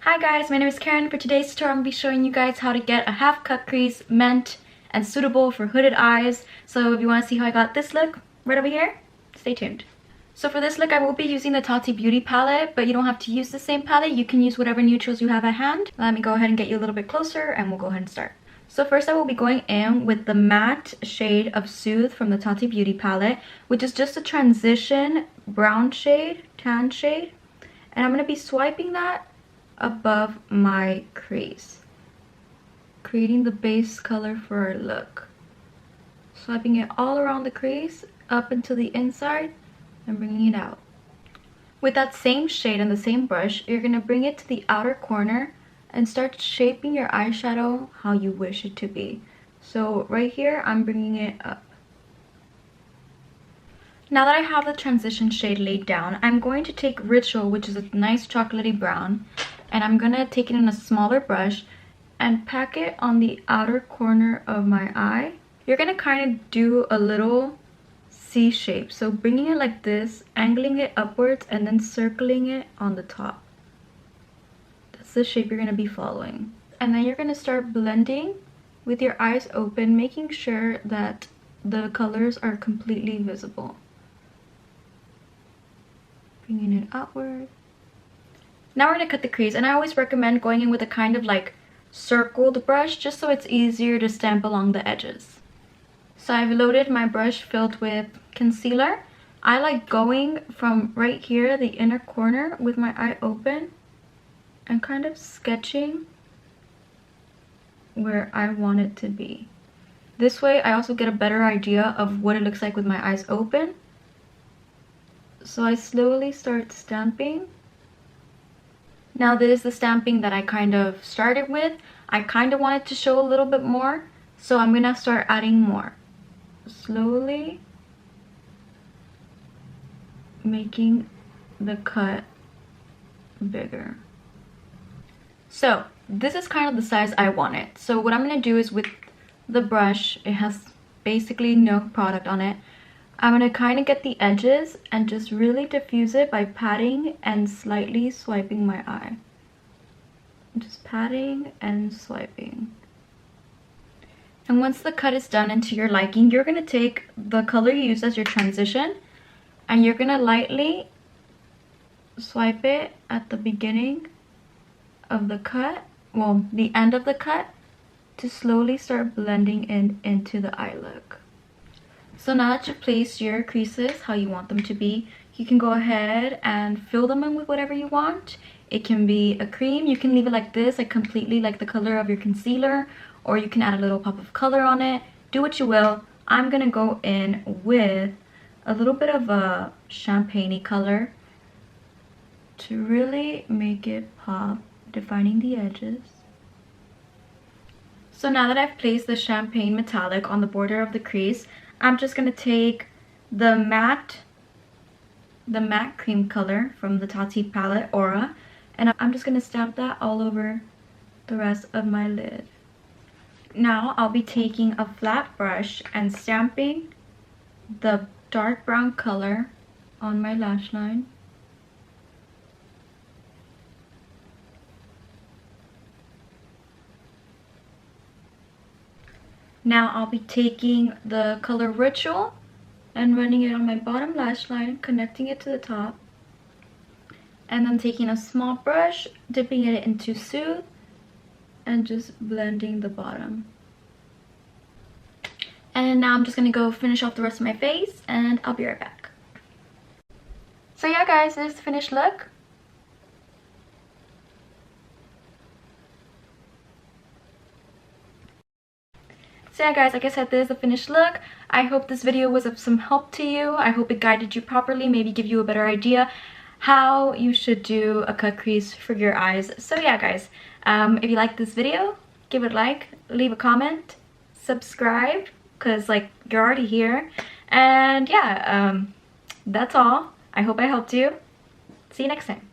Hi guys, my name is Karen. For today's tutorial, I'm going to be showing you guys how to get a half cut crease meant and suitable for hooded eyes. So if you want to see how I got this look right over here, stay tuned. So for this look, I will be using the TATI Beauty palette, but you don't have to use the same palette. You can use whatever neutrals you have at hand. Let me go ahead and get you a little bit closer and we'll go ahead and start. So first I will be going in with the matte shade of Soothe from the TATI Beauty palette, which is just a transition brown shade, tan shade. And I'm going to be swiping that above my crease, creating the base color for our look. Swiping it all around the crease, up into the inside, and bringing it out. With that same shade and the same brush, you're going to bring it to the outer corner and start shaping your eyeshadow how you wish it to be. So right here, I'm bringing it up. Now that I have the transition shade laid down, I'm going to take Ritual, which is a nice chocolatey brown, and I'm going to take it in a smaller brush and pack it on the outer corner of my eye. You're going to kind of do a little C shape, so bringing it like this, angling it upwards, and then circling it on the top. That's the shape you're going to be following. And then you're going to start blending with your eyes open, making sure that the colors are completely visible. Bringing it outward. Now we're going to cut the crease, and I always recommend going in with a kind of like circled brush just so it's easier to stamp along the edges. So I've loaded my brush filled with concealer. I like going from right here, the inner corner, with my eye open and kind of sketching where I want it to be. This way I also get a better idea of what it looks like with my eyes open. So I slowly start stamping. Now this is the stamping that I kind of started with. I kind of wanted to show a little bit more, so I'm gonna start adding more. Slowly making the cut bigger. So this is kind of the size I want it. So what I'm gonna do is with the brush, it has basically no product on it. I'm going to kind of get the edges and just really diffuse it by patting and slightly swiping my eye. Just patting and swiping. And once the cut is done into your liking, you're going to take the color you use as your transition and you're going to lightly swipe it at the beginning of the cut, well, the end of the cut, to slowly start blending in into the eye look. So now that you've placed your creases how you want them to be, you can go ahead and fill them in with whatever you want. It can be a cream, you can leave it like this, like completely like the color of your concealer, or you can add a little pop of color on it. Do what you will. I'm gonna go in with a little bit of a champagne-y color to really make it pop, defining the edges. So now that I've placed the champagne metallic on the border of the crease, I'm just going to take the matte cream color from the TATI palette, Aura, and I'm just going to stamp that all over the rest of my lid. Now I'll be taking a flat brush and stamping the dark brown color on my lash line. Now I'll be taking the color Ritual and running it on my bottom lash line, connecting it to the top. And then taking a small brush, dipping it into Soothe, and just blending the bottom. And now I'm just going to go finish off the rest of my face, and I'll be right back. So yeah guys, this is the finished look. So yeah guys, like I said, this is the finished look. I hope this video was of some help to you. I hope it guided you properly, maybe give you a better idea how you should do a cut crease for your eyes. So yeah guys, if you like this video, give it a like, leave a comment, subscribe, because like you're already here. And yeah, that's all. I hope I helped you. See you next time.